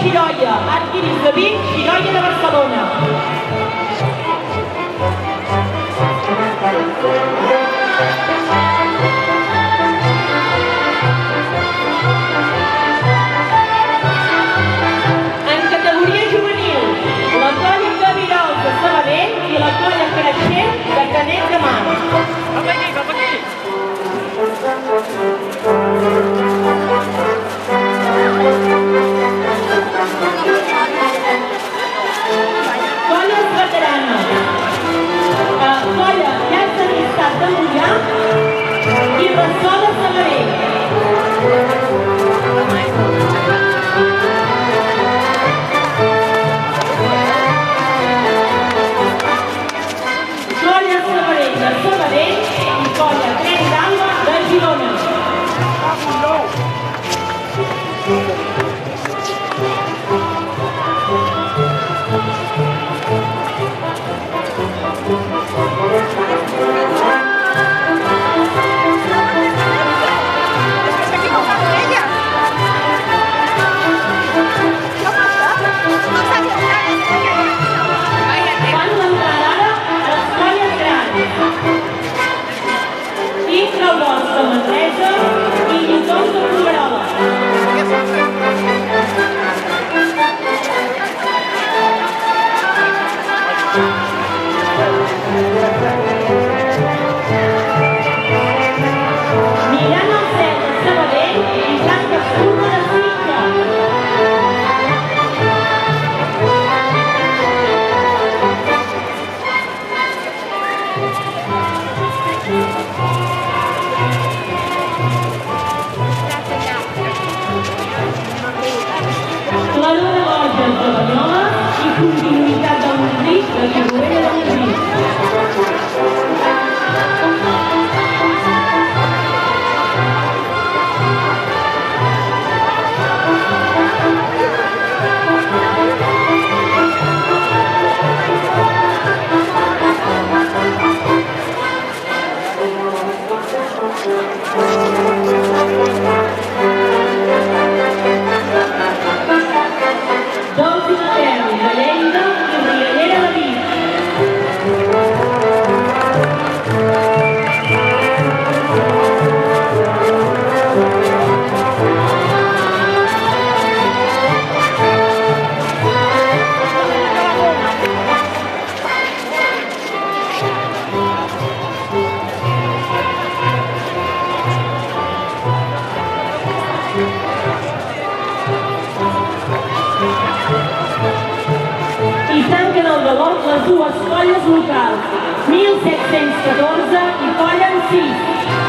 Xiroia, Arquiris de Vic, Xiroia de Barcelona. En categoria juvenil, la colla Cabirols de Sabadell i la colla Creixent de Canet de Mar. Cap aquí, cap aquí! Colles veteranes. Colla Llacs d'Amistat de Mollà i Ressò de Sabadell. Colla Sabadell de Sabadell i colla Tren d'Alba de Girona. Fan l'entrada ara a les colles grans. Infrabosc de Manresa i Lliçons de Fulguerola. Mirant al cel de Sabadell i blanca espuma de Sitges. Claror de Borges de Banyoles i continuïtat del Montgrí de Torroella de Montgrí. Dolç i Matern de Lleida i Riallera de Vic. I tanquen el galop les dues colles locals, 1714 i colla en 6.